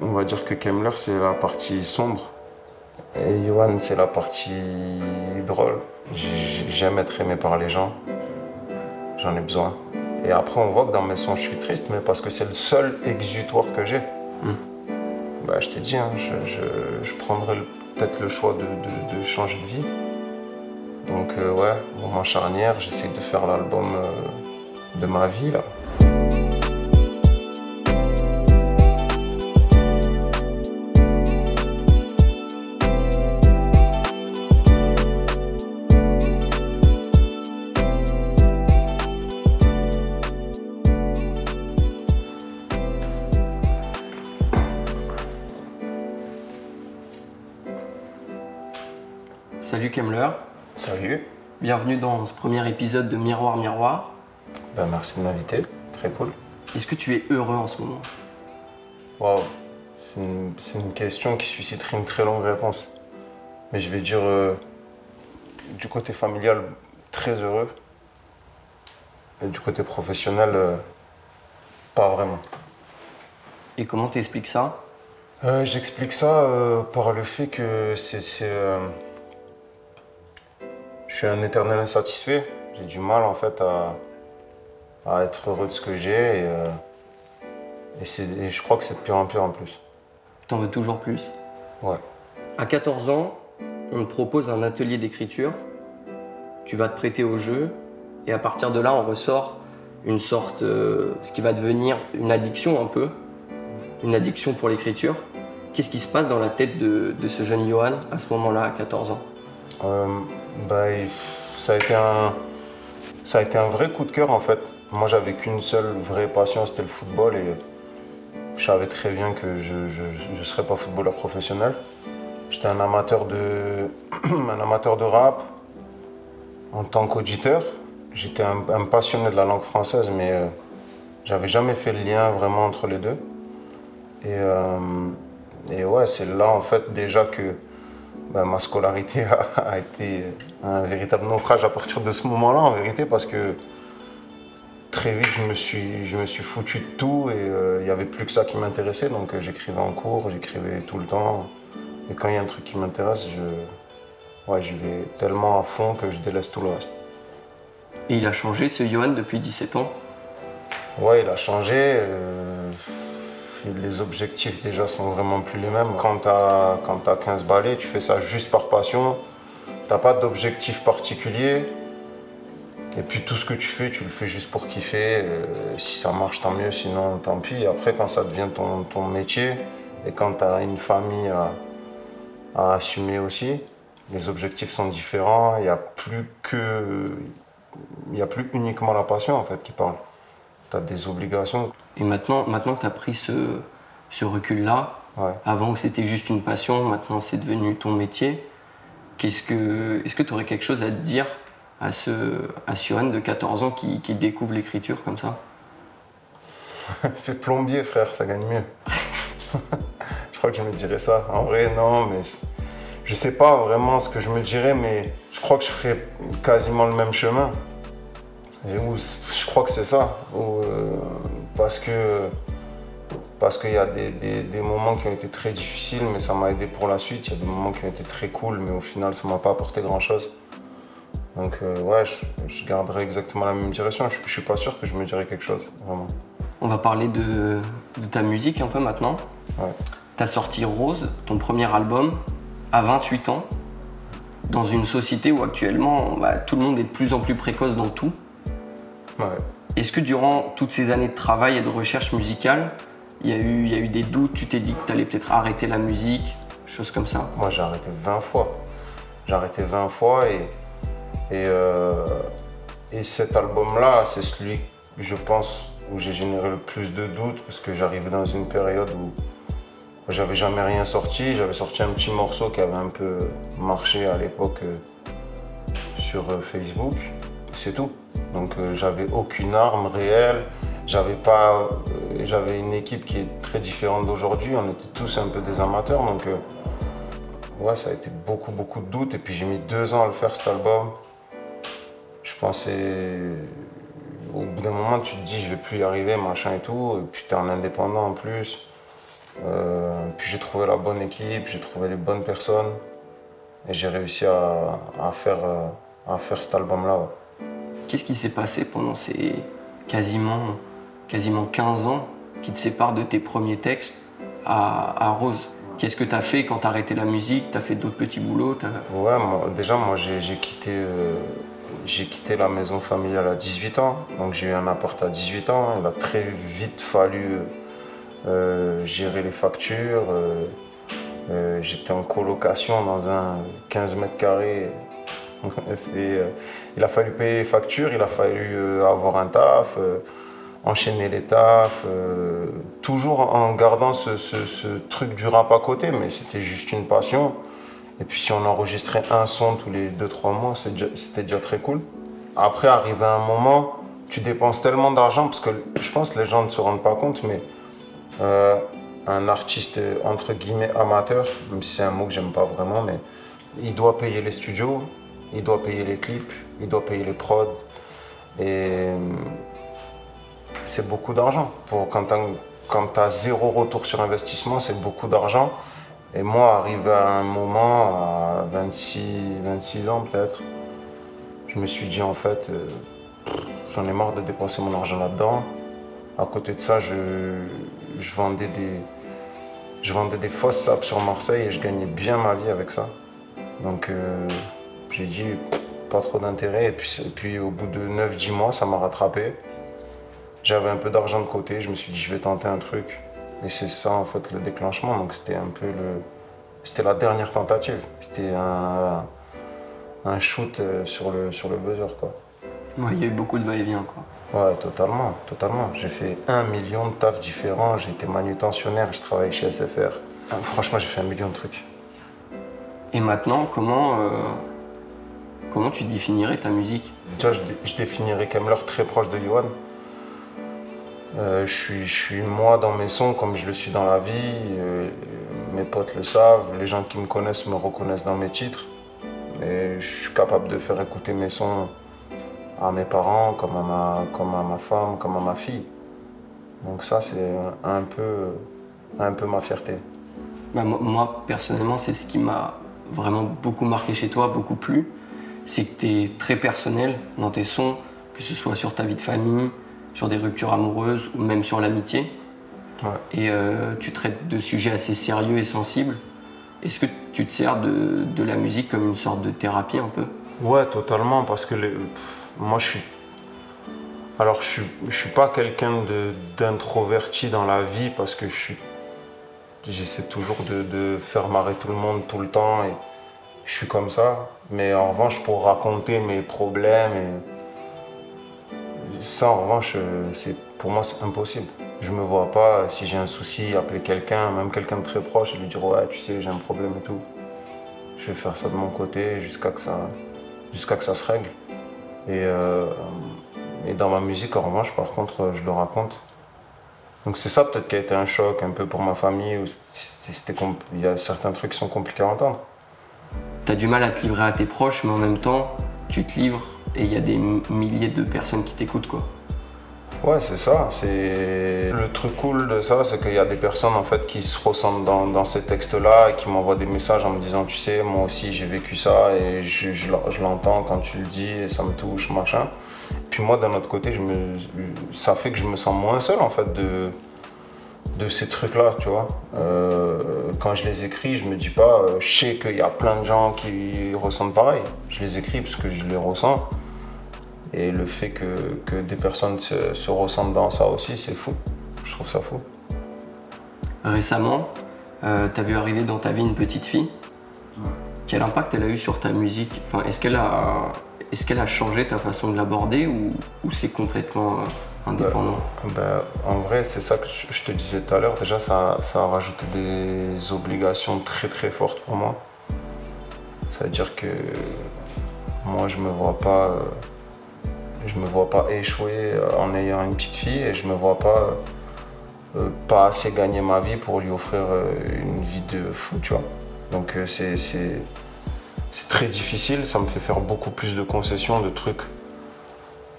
On va dire que Kemmler, c'est la partie sombre. Et Yohan, c'est la partie drôle. J'aime être aimé par les gens. J'en ai besoin. Et après, on voit que dans mes sons, je suis triste, mais parce que c'est le seul exutoire que j'ai. Bah, je t'ai dit, hein, je prendrais peut-être le choix de changer de vie. Donc, ouais, moment charnière, j'essaie de faire l'album de ma vie, là. Salut Kemmler, Salut. bienvenue dans ce premier épisode de Miroir Miroir. Ben, merci de m'inviter, très cool. Est-ce que tu es heureux en ce moment? Waouh, c'est une question qui susciterait une très longue réponse. Mais je vais dire, du côté familial, très heureux. Et du côté professionnel, pas vraiment. Et comment t'expliques ça? J'explique ça par le fait que je suis un éternel insatisfait. J'ai du mal en fait à être heureux de ce que j'ai et je crois que c'est de pire en pire en plus. T'en veux toujours plus? Ouais. À 14 ans, on te propose un atelier d'écriture. Tu vas te prêter au jeu et à partir de là, on ressort une sorte, ce qui va devenir une addiction un peu, une addiction pour l'écriture. Qu'est-ce qui se passe dans la tête de ce jeune Yohan à ce moment-là, à 14 ans? Ça a été un vrai coup de cœur en fait. Moi j'avais qu'une seule vraie passion, c'était le football et je savais très bien que je ne serais pas footballeur professionnel. J'étais un amateur de rap en tant qu'auditeur. J'étais un passionné de la langue française mais j'avais jamais fait le lien vraiment entre les deux. Et ouais, c'est là en fait déjà que ma scolarité a été un véritable naufrage à partir de ce moment-là, en vérité, parce que très vite, je me suis foutu de tout et il n'y avait plus que ça qui m'intéressait. Donc j'écrivais en cours, j'écrivais tout le temps. Et quand il y a un truc qui m'intéresse, j'y vais tellement à fond que je délaisse tout le reste. Et il a changé ce Yohan depuis 17 ans? Ouais, il a changé. Les objectifs déjà sont vraiment plus les mêmes. Quand t'as 15 balais, tu fais ça juste par passion. T'as pas d'objectif particulier. Et puis tout ce que tu fais, tu le fais juste pour kiffer. Si ça marche, tant mieux, sinon tant pis. Après, quand ça devient ton métier et quand t'as une famille à assumer aussi, les objectifs sont différents. Il n'y a plus uniquement la passion en fait qui parle. T'as des obligations. Et maintenant que tu as pris ce recul-là, Ouais. avant que c'était juste une passion, maintenant c'est devenu ton métier, est-ce que tu aurais quelque chose à te dire à ce Yohan de 14 ans qui découvre l'écriture comme ça? Fais plombier frère, ça gagne mieux. Je crois que je me dirais ça. En vrai, non, mais je sais pas vraiment ce que je me dirais, mais je crois que je ferais quasiment le même chemin. Et je crois que c'est ça. Parce qu'il y a des moments qui ont été très difficiles, mais ça m'a aidé pour la suite. Il y a des moments qui ont été très cool, mais au final, ça m'a pas apporté grand-chose. Donc ouais, je garderai exactement la même direction. Je suis pas sûr que je me dirais quelque chose, vraiment. On va parler de ta musique un peu maintenant. Ouais. Tu as sorti Rose, ton premier album, à 28 ans, dans une société où actuellement tout le monde est de plus en plus précoce dans tout. Ouais. Est-ce que durant toutes ces années de travail et de recherche musicale, il y a eu des doutes, tu t'es dit que tu allais peut-être arrêter la musique, choses comme ça? Moi, j'ai arrêté 20 fois. J'ai arrêté 20 fois et cet album-là, c'est celui, je pense, où j'ai généré le plus de doutes parce que j'arrivais dans une période où j'avais jamais rien sorti. J'avais sorti un petit morceau qui avait un peu marché à l'époque sur Facebook. C'est tout. Donc j'avais aucune arme réelle. J'avais une équipe qui est très différente d'aujourd'hui. On était tous un peu des amateurs. Donc ouais, ça a été beaucoup de doutes. Et puis j'ai mis 2 ans à le faire cet album. Je pensais, au bout d'un moment, tu te dis je vais plus y arriver, machin et tout. Et puis t'es en indépendant en plus. puis j'ai trouvé la bonne équipe, j'ai trouvé les bonnes personnes et j'ai réussi à faire cet album-là. Ouais. Qu'est-ce qui s'est passé pendant ces quasiment 15 ans qui te séparent de tes premiers textes à Rose? Qu'est-ce que tu as fait quand tu as arrêté la musique? Tu as fait d'autres petits boulots? Ouais, moi j'ai quitté la maison familiale à 18 ans. Donc j'ai eu un appart à 18 ans. Il a très vite fallu gérer les factures. J'étais en colocation dans un 15 mètres carrés. Il a fallu payer les factures, il a fallu avoir un taf, enchaîner les tafs, toujours en gardant ce truc du rap à côté, mais c'était juste une passion. Et puis si on enregistrait un son tous les 2-3 mois, c'était déjà très cool. Après, arrivé à un moment, tu dépenses tellement d'argent, parce que je pense que les gens ne se rendent pas compte, mais un artiste entre guillemets amateur, même si c'est un mot que j'aime pas vraiment, mais il doit payer les studios, il doit payer les clips, il doit payer les prods. Et c'est beaucoup d'argent. Quand tu as zéro retour sur investissement, c'est beaucoup d'argent. Et moi, arrivé à un moment, à 26 ans peut-être, je me suis dit en fait, j'en ai marre de dépenser mon argent là-dedans. À côté de ça, je vendais des fausses sapes sur Marseille et je gagnais bien ma vie avec ça. Donc j'ai dit pas trop d'intérêt. Et puis au bout de 9-10 mois, ça m'a rattrapé. J'avais un peu d'argent de côté, je me suis dit je vais tenter un truc. Et c'est ça en fait le déclenchement. Donc c'était la dernière tentative. C'était un shoot sur le buzzer quoi. Ouais, il y a eu beaucoup de va-et-vient quoi. Ouais, totalement. J'ai fait 1 million de tafs différents. J'ai été manutentionnaire, je travaillais chez SFR. Franchement, j'ai fait 1 million de trucs. Et maintenant, comment tu définirais ta musique? Déjà, je définirais Kemler très proche de Yoann. Je suis moi dans mes sons comme je le suis dans la vie. Mes potes le savent, les gens qui me connaissent me reconnaissent dans mes titres. Et je suis capable de faire écouter mes sons à mes parents, comme à ma femme, comme à ma fille. Donc ça, c'est un peu ma fierté. Bah, moi, personnellement, c'est ce qui m'a vraiment beaucoup marqué chez toi, beaucoup plu. C'est que tu es très personnel dans tes sons, que ce soit sur ta vie de famille, sur des ruptures amoureuses ou même sur l'amitié. Ouais. Et tu traites de sujets assez sérieux et sensibles. Est-ce que tu te sers de la musique comme une sorte de thérapie un peu? Ouais, totalement, parce que moi je suis pas quelqu'un d'introverti dans la vie parce que j'essaie toujours de faire marrer tout le monde tout le temps et je suis comme ça. Mais en revanche, pour raconter mes problèmes, ça en revanche, pour moi c'est impossible. Je me vois pas, si j'ai un souci, appeler quelqu'un, même quelqu'un de très proche et lui dire ouais, tu sais, j'ai un problème et tout. Je vais faire ça de mon côté jusqu'à que ça se règle. Et dans ma musique, en revanche, par contre, je le raconte. Donc c'est ça peut-être qui a été un choc un peu pour ma famille, où il y a certains trucs qui sont compliqués à entendre. T'as du mal à te livrer à tes proches, mais en même temps, tu te livres et il y a des milliers de personnes qui t'écoutent, quoi. Ouais, c'est ça. Le truc cool de ça, c'est qu'il y a des personnes en fait qui se ressentent dans ces textes-là et qui m'envoient des messages en me disant, tu sais, moi aussi j'ai vécu ça et je l'entends quand tu le dis et ça me touche, machin. Puis moi, d'un autre côté, ça fait que je me sens moins seul en fait de ces trucs-là, tu vois. Quand je les écris, je me dis pas, je sais qu'il y a plein de gens qui ressentent pareil. Je les écris parce que je les ressens. Et le fait que des personnes se ressentent dans ça aussi, c'est fou. Je trouve ça fou. Récemment, t'as vu arriver dans ta vie une petite fille. Ouais. Quel impact elle a eu sur ta musique? Enfin, est-ce qu'elle a changé ta façon de l'aborder ou c'est complètement indépendant? En vrai, c'est ça que je te disais tout à l'heure. Déjà, ça a rajouté des obligations très très fortes pour moi. Ça veut dire que moi, je me vois pas échouer en ayant une petite fille et je me vois pas assez gagner ma vie pour lui offrir une vie de fou, tu vois. Donc c'est très difficile, ça me fait faire beaucoup plus de concessions, de trucs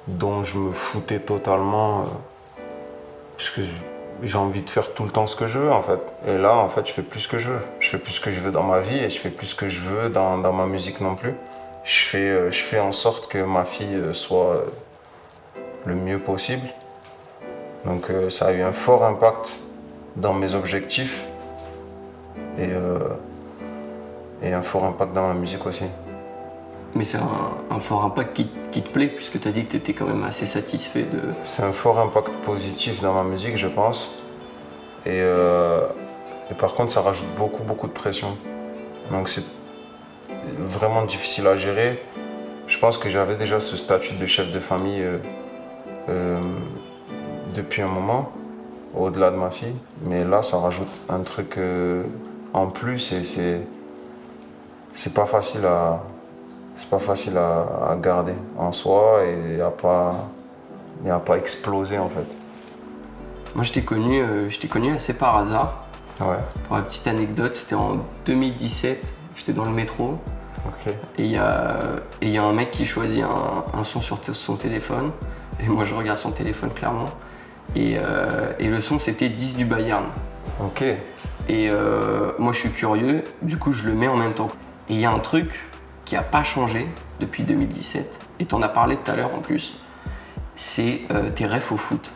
dont je me foutais totalement. Parce que j'ai envie de faire tout le temps ce que je veux en fait. Et là, en fait, je fais plus ce que je veux. Je fais plus ce que je veux dans ma vie et je fais plus ce que je veux dans ma musique non plus. Je fais en sorte que ma fille soit le mieux possible. Donc ça a eu un fort impact dans mes objectifs et un fort impact dans ma musique aussi. Mais c'est un fort impact qui te plaît, puisque tu as dit que tu étais quand même assez satisfait de... C'est un fort impact positif dans ma musique, je pense. Et par contre, ça rajoute beaucoup de pression. Donc c'est vraiment difficile à gérer. Je pense que j'avais déjà ce statut de chef de famille depuis un moment, au-delà de ma fille. Mais là, ça rajoute un truc en plus et c'est pas facile à garder en soi et à pas exploser en fait. Moi, je t'ai connu assez par hasard. Ouais. Pour la petite anecdote, c'était en 2017, j'étais dans le métro. Ok. Et il y a un mec qui choisit un son sur son téléphone. Et moi, je regarde son téléphone clairement. Et le son, c'était 10 du Bayern. Ok. Et moi, je suis curieux, du coup, je le mets en même temps. Et il y a un truc qui n'a pas changé depuis 2017, et tu en as parlé tout à l'heure en plus, c'est tes refs au foot.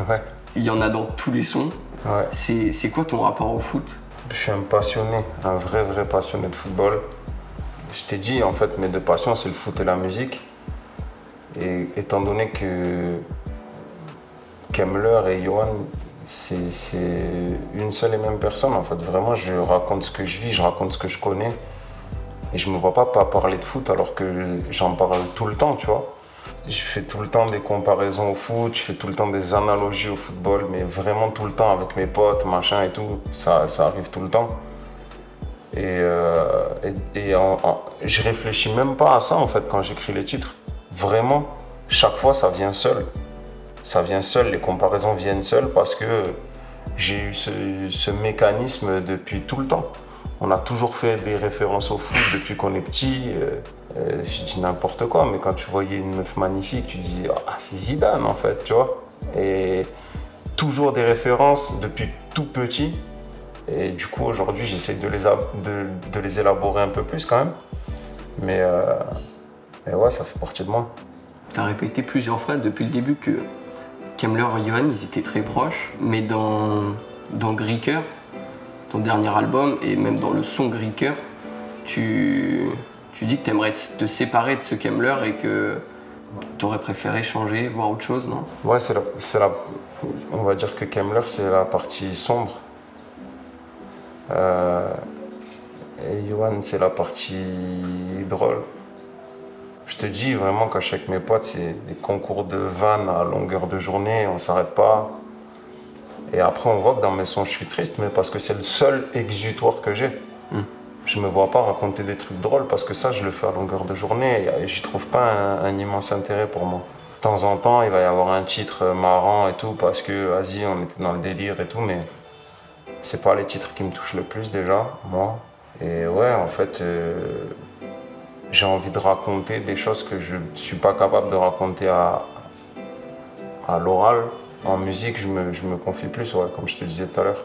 Ouais. Il y en a dans tous les sons. Ouais. C'est quoi ton rapport au foot? Je suis un passionné, un vrai passionné de football. Je t'ai dit, en fait, mes deux passions, c'est le foot et la musique. Et étant donné que Kemmler et Yohan, c'est une seule et même personne, en fait. Vraiment, je raconte ce que je vis, je raconte ce que je connais. Et je me vois pas parler de foot alors que j'en parle tout le temps, tu vois. Je fais tout le temps des comparaisons au foot, je fais tout le temps des analogies au football, mais vraiment tout le temps avec mes potes, machin et tout. Ça arrive tout le temps. Et je réfléchis même pas à ça en fait quand j'écris les titres. Vraiment, chaque fois ça vient seul. Ça vient seul, les comparaisons viennent seules parce que j'ai eu ce mécanisme depuis tout le temps. On a toujours fait des références au foot depuis qu'on est petit. Je dis n'importe quoi, mais quand tu voyais une meuf magnifique, tu disais ah, c'est Zidane en fait, tu vois. Et toujours des références depuis tout petit. Et du coup, aujourd'hui, j'essaie de les élaborer un peu plus quand même. Mais ouais, ça fait partie de moi. Tu as répété plusieurs fois depuis le début que Kemmler et Yohan, ils étaient très proches, mais dans Greeker, ton dernier album, et même dans le son Greeker, tu dis que tu aimerais te séparer de ce Kemmler et que tu aurais préféré changer, voir autre chose, non? Ouais, on va dire que Kemmler, c'est la partie sombre. Et Yohan, c'est la partie drôle. Je te dis vraiment, quand je suis avec mes potes, c'est des concours de vannes à longueur de journée, on s'arrête pas. Et après, on voit que dans mes sons, je suis triste, mais parce que c'est le seul exutoire que j'ai. Je me vois pas raconter des trucs drôles parce que ça, je le fais à longueur de journée et j'y trouve pas un immense intérêt pour moi. De temps en temps, il va y avoir un titre marrant et tout parce que, vas-y, on était dans le délire et tout, mais c'est pas les titres qui me touchent le plus déjà, moi. Et ouais, en fait, j'ai envie de raconter des choses que je suis pas capable de raconter à l'oral. En musique, je me confie plus, ouais, comme je te disais tout à l'heure.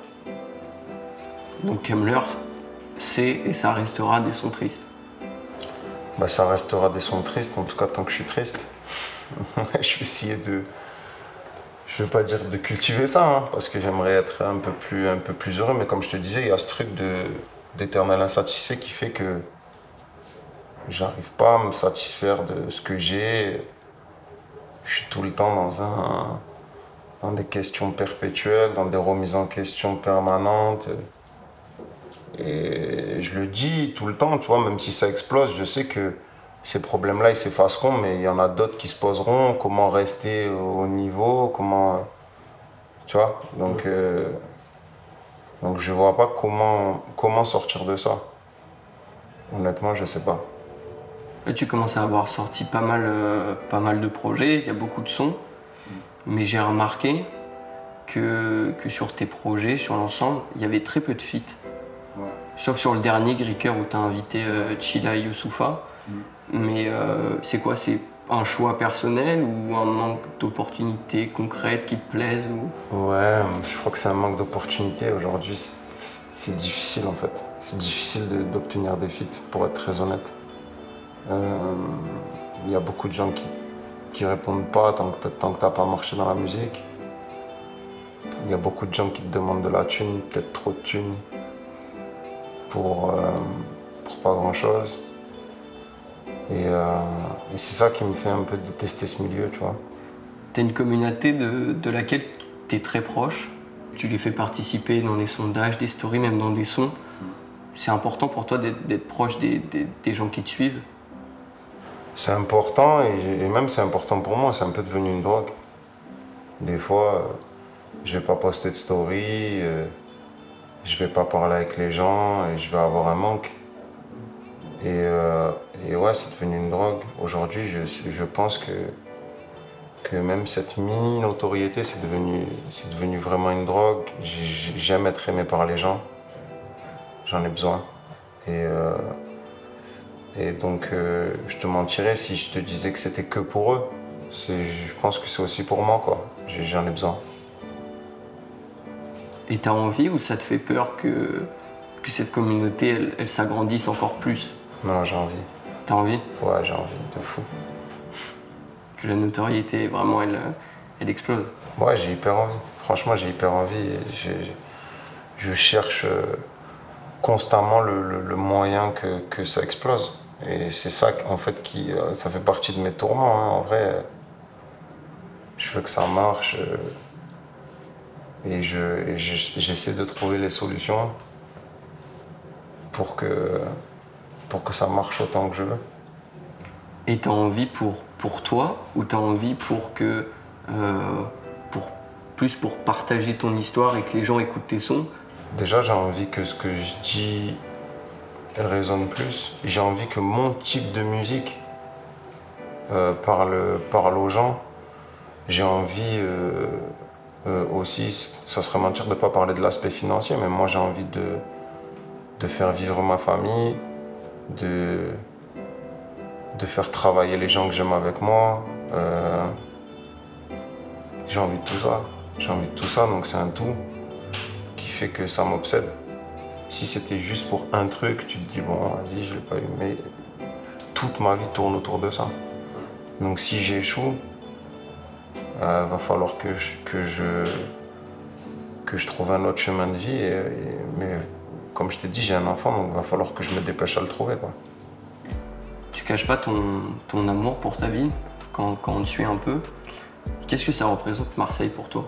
Donc Kemmler, c'est et ça restera des sons tristes. Bah, ça restera des sons tristes, en tout cas tant que je suis triste. Je vais essayer je veux pas dire de cultiver ça, hein, parce que j'aimerais être un peu plus heureux, mais comme je te disais, il y a ce truc d'éternel insatisfait qui fait que j'arrive pas à me satisfaire de ce que j'ai. Je suis tout le temps dans des questions perpétuelles, dans des remises en question permanentes. Et je le dis tout le temps, tu vois, même si ça explose, je sais que ces problèmes-là, ils s'effaceront, mais il y en a d'autres qui se poseront. Comment rester au niveau, comment... Tu vois, donc je vois pas comment sortir de ça. Honnêtement, je sais pas. Là, tu commences à avoir sorti pas mal de projets, il y a beaucoup de sons, mais j'ai remarqué que sur tes projets, sur l'ensemble, il y avait très peu de feats. Ouais. Sauf sur le dernier Greeker où tu as invité Chila et Youssoufa. Mais c'est quoi? C'est un choix personnel ou un manque d'opportunités concrètes qui te plaisent ou... Ouais, je crois que c'est un manque d'opportunités. Aujourd'hui, c'est difficile en fait. C'est difficile d'obtenir des feats, pour être très honnête. Il y a beaucoup de gens qui répondent pas tant que t'as pas marché dans la musique. Il y a beaucoup de gens qui te demandent de la thune, peut-être trop de thune, pour pas grand-chose. Et c'est ça qui me fait un peu détester ce milieu, tu vois. T'as une communauté de laquelle t'es très proche. Tu les fais participer dans des sondages, des stories, même dans des sons. C'est important pour toi d'être proche des gens qui te suivent? C'est important et même c'est important pour moi, c'est un peu devenu une drogue. Des fois, je vais pas poster de story, je vais pas parler avec les gens et je vais avoir un manque. Et ouais, c'est devenu une drogue. Aujourd'hui, je pense que même cette mini-notoriété, c'est devenu vraiment une drogue. J'aime être aimé par les gens. J'en ai besoin. Et donc, je te mentirais si je te disais que c'était que pour eux. Je pense que c'est aussi pour moi, quoi. J'en ai besoin. Et t'as envie ou ça te fait peur que cette communauté, elle s'agrandisse encore plus? Non, j'ai envie. T'as envie? Ouais, j'ai envie, de fou. Que la notoriété, vraiment, elle explose? Ouais, j'ai hyper envie. Franchement, j'ai hyper envie. Et je cherche constamment le moyen que ça explose. Et c'est ça, en fait, ça fait partie de mes tourments. Hein. En vrai, je veux que ça marche. Et j'essaie de trouver les solutions pour que ça marche autant que je veux. Et t'as envie pour toi ou t'as envie pour partager ton histoire et que les gens écoutent tes sons? Déjà, j'ai envie que ce que je dis résonne plus. J'ai envie que mon type de musique parle aux gens. J'ai envie aussi, ça serait mentir de ne pas parler de l'aspect financier, mais moi j'ai envie de faire vivre ma famille, de faire travailler les gens que j'aime avec moi. J'ai envie de tout ça. J'ai envie de tout ça, donc c'est un tout qui fait que ça m'obsède. Si c'était juste pour un truc, tu te dis bon, vas-y, je l'ai pas eu, mais toute ma vie tourne autour de ça. Donc si j'échoue, va falloir que je trouve un autre chemin de vie. Mais comme je t'ai dit, j'ai un enfant, donc il va falloir que je me dépêche à le trouver, quoi. Tu caches pas ton amour pour ta ville quand on te suit un peu. Qu'est-ce que ça représente Marseille pour toi?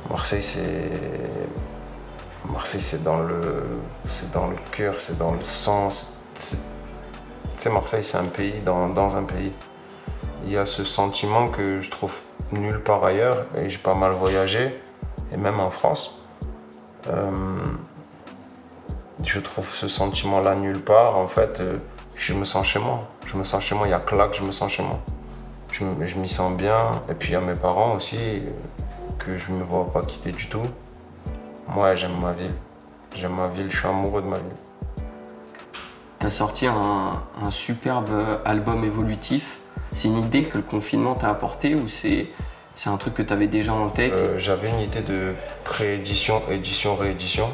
Marseille, c'est dans le cœur, c'est dans le sang. Tu sais, Marseille, c'est un pays dans un pays. Il y a ce sentiment que je trouve nulle part ailleurs, et j'ai pas mal voyagé, et même en France. Je trouve ce sentiment-là nulle part. En fait, je me sens chez moi. Je me sens chez moi, il y a que là que je me sens chez moi. Je m'y sens bien, et puis il y a mes parents aussi, que je ne me vois pas quitter du tout. Moi, j'aime ma ville. J'aime ma ville, je suis amoureux de ma ville. T'as sorti un superbe album évolutif. C'est une idée que le confinement t'a apporté ou c'est un truc que t'avais déjà en tête? J'avais une idée de préédition, édition, réédition.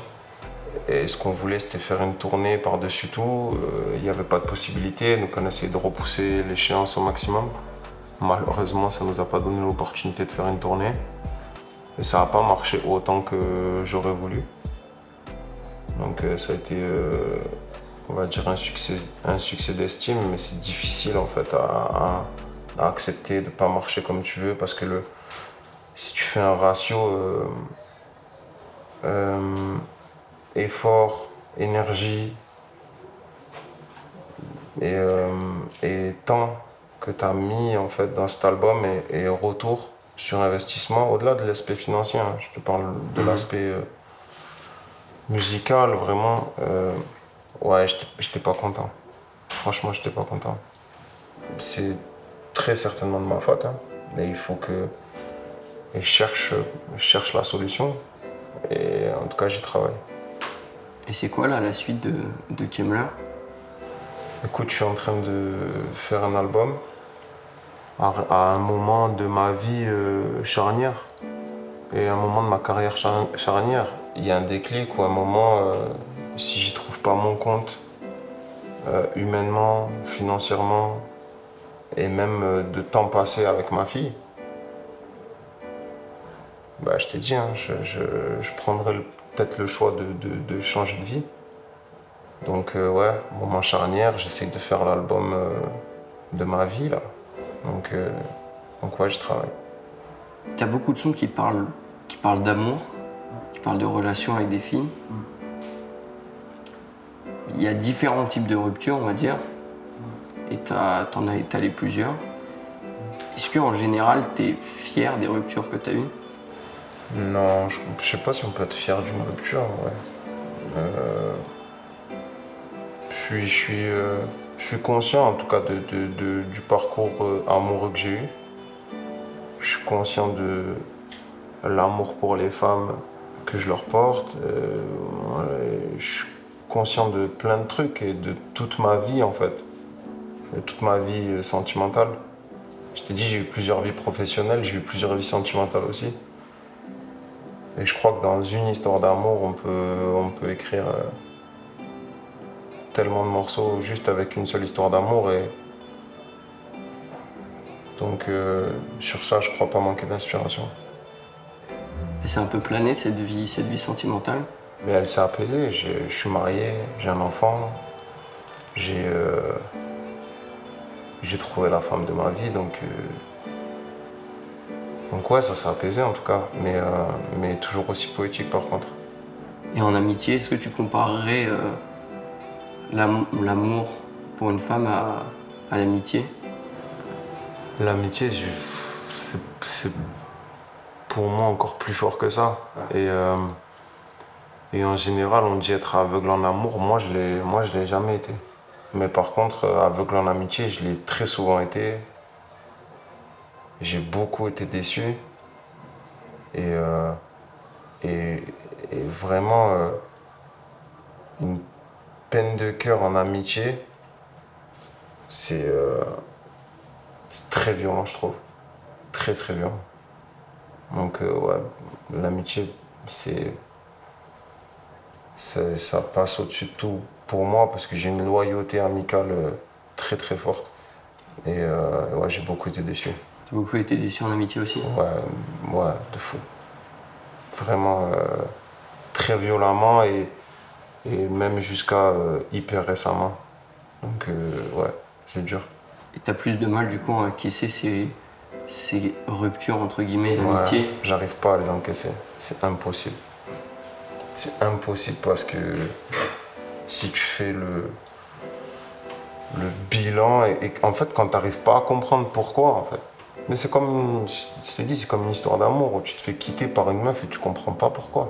Et ce qu'on voulait, c'était faire une tournée par-dessus tout. Il n'y avait pas de possibilité, donc on essayait de repousser l'échéance au maximum. Malheureusement, ça ne nous a pas donné l'opportunité de faire une tournée. Et ça n'a pas marché autant que j'aurais voulu. Donc ça a été, on va dire, un succès d'estime, mais c'est difficile en fait à accepter de ne pas marcher comme tu veux, parce que si tu fais un ratio effort, énergie et temps que tu as mis en fait dans cet album et retour sur investissement, au-delà de l'aspect financier, hein, je te parle de l'aspect musical, vraiment, ouais, j'étais pas content. Franchement, j'étais pas content. C'est très certainement de ma faute, hein, mais il faut que je cherche la solution, et en tout cas, j'y travaille. Et c'est quoi là la suite de Kemmler? Écoute, je suis en train de faire un album à un moment de ma vie charnière et un moment de ma carrière charnière. Il y a un déclic ou un moment, si j'y trouve pas mon compte, humainement, financièrement et même de temps passé avec ma fille, bah, je t'ai dit, hein, je prendrais peut-être le choix de changer de vie. Donc ouais, moment charnière, j'essaye de faire l'album de ma vie là. Donc ouais, je travaille. T'as beaucoup de sons qui parlent d'amour, qui parlent de relations avec des filles. Il y a différents types de ruptures, on va dire, et t'en as étalé plusieurs. Est-ce qu'en général, t'es fier des ruptures que t'as eues? Non, je sais pas si on peut être fier d'une rupture, ouais. Je suis conscient en tout cas du parcours amoureux que j'ai eu. Je suis conscient de l'amour pour les femmes que je leur porte. Je suis conscient de plein de trucs et de toute ma vie en fait. De toute ma vie sentimentale. Je t'ai dit, j'ai eu plusieurs vies professionnelles, j'ai eu plusieurs vies sentimentales aussi. Et je crois que dans une histoire d'amour, on peut écrire tellement de morceaux juste avec une seule histoire d'amour. Et donc sur ça, je crois pas manquer d'inspiration. Et c'est un peu plané cette vie sentimentale? Mais elle s'est apaisée. Je suis marié, j'ai un enfant, j'ai trouvé la femme de ma vie, donc ouais, ça s'est apaisé en tout cas, mais toujours aussi poétique par contre. Et en amitié, est-ce que tu comparerais l'amour pour une femme à l'amitié? L'amitié, c'est pour moi encore plus fort que ça. Et en général, on dit être aveugle en amour. Moi, je l'ai jamais été. Mais par contre, aveugle en amitié, je l'ai très souvent été. J'ai beaucoup été déçu. Et vraiment, une peine de cœur en amitié, c'est très violent, je trouve. Très, très violent. Donc, ouais, l'amitié, ça passe au-dessus de tout pour moi parce que j'ai une loyauté amicale très, très forte. Et ouais, j'ai beaucoup été déçu. T'as beaucoup été déçu en amitié aussi? Ouais, de fou. Vraiment très violemment et même jusqu'à hyper récemment. Donc ouais, c'est dur. Et t'as plus de mal du coup à encaisser ces ruptures entre guillemets d'amitié? Ouais, j'arrive pas à les encaisser, c'est impossible. C'est impossible parce que si tu fais le bilan et en fait quand t'arrives pas à comprendre pourquoi en fait. Mais c'est comme, je t'ai dit, c'est comme une histoire d'amour où tu te fais quitter par une meuf et tu comprends pas pourquoi.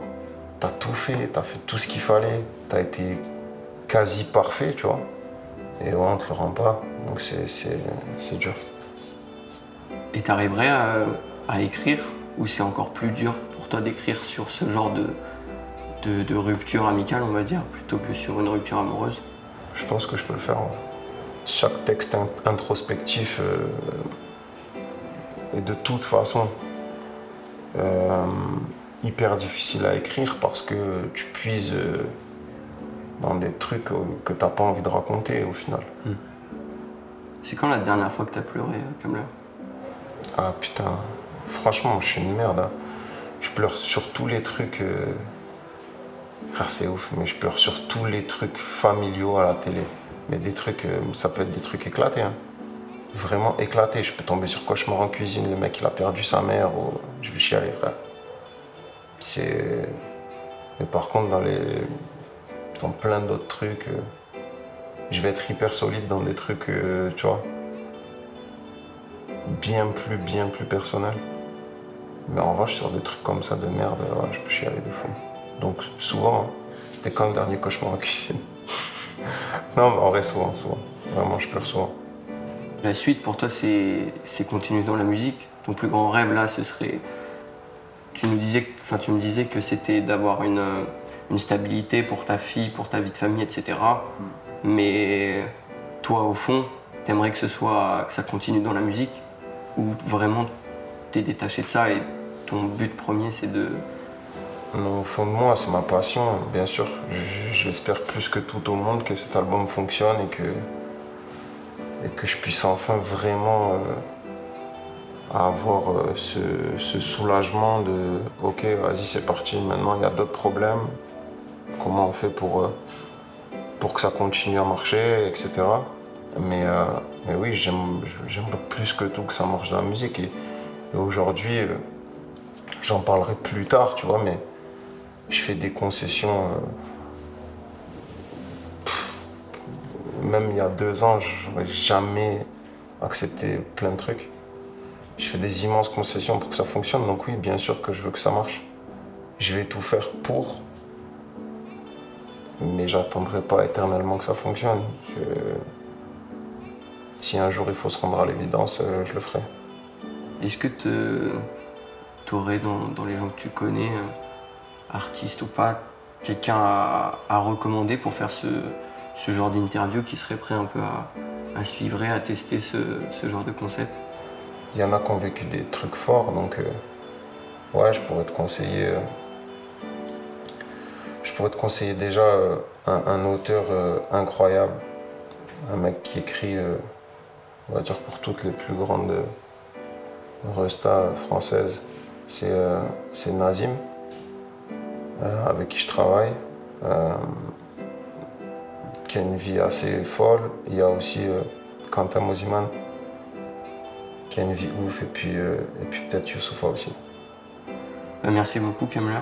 T'as tout fait, t'as fait tout ce qu'il fallait, t'as été quasi parfait, tu vois. Et ouais, on te le rend pas, donc c'est dur. Et t'arriverais à écrire ou c'est encore plus dur pour toi d'écrire sur ce genre de rupture amicale, on va dire, plutôt que sur une rupture amoureuse? Je pense que je peux le faire. Ouais. Chaque texte introspectif est de toute façon hyper difficile à écrire parce que tu puises dans des trucs que t'as pas envie de raconter au final. C'est quand la dernière fois que t'as pleuré, Kamler? Ah putain, franchement, je suis une merde. Hein. Je pleure sur tous les trucs. C'est ouf, mais je pleure sur tous les trucs familiaux à la télé. Mais des trucs, ça peut être des trucs éclatés. Hein. Vraiment éclatés. Je peux tomber sur Cauchemar en cuisine, le mec il a perdu sa mère, ou je vais chialer, frère. Mais par contre, dans plein d'autres trucs, je vais être hyper solide dans des trucs, tu vois, bien plus personnels. Mais en revanche, sur des trucs comme ça de merde, ouais, je peux chialer de fou. Donc souvent, hein, c'était quand le dernier Cauchemar en cuisine? Non, mais en vrai, souvent. Vraiment, je pleure souvent. La suite pour toi, c'est continuer dans la musique. Ton plus grand rêve là, ce serait. Tu me disais que c'était d'avoir une stabilité pour ta fille, pour ta vie de famille, etc. Mais toi, au fond, t'aimerais que ça continue dans la musique? Ou vraiment t'es détaché de ça et ton but premier c'est de... Non, au fond de moi, c'est ma passion, bien sûr. J'espère plus que tout au monde que cet album fonctionne et que je puisse enfin vraiment avoir ce soulagement de ok, vas-y, c'est parti, maintenant il y a d'autres problèmes. Comment on fait pour que ça continue à marcher, etc. Mais oui, j'aimerais plus que tout que ça marche dans la musique. Et aujourd'hui, j'en parlerai plus tard, tu vois, mais je fais des concessions. Même il y a 2 ans, je n'aurais jamais accepté plein de trucs. Je fais des immenses concessions pour que ça fonctionne, donc oui, bien sûr que je veux que ça marche. Je vais tout faire pour, mais j'attendrai pas éternellement que ça fonctionne. Si un jour il faut se rendre à l'évidence, je le ferai. Est-ce que t'aurais dans les gens que tu connais, artiste ou pas, quelqu'un à recommander pour faire ce genre d'interview qui serait prêt un peu à se livrer, à tester ce genre de concept? Il y en a qui ont vécu des trucs forts, donc ouais, je pourrais te conseiller. Je pourrais te conseiller déjà un auteur incroyable, un mec qui écrit, on va dire pour toutes les plus grandes restas françaises. C'est Nazim, avec qui je travaille, qui a une vie assez folle. Il y a aussi Quentin Mosiman, qui a une vie ouf, et puis peut-être Youssoupha aussi. Merci beaucoup, Kamler.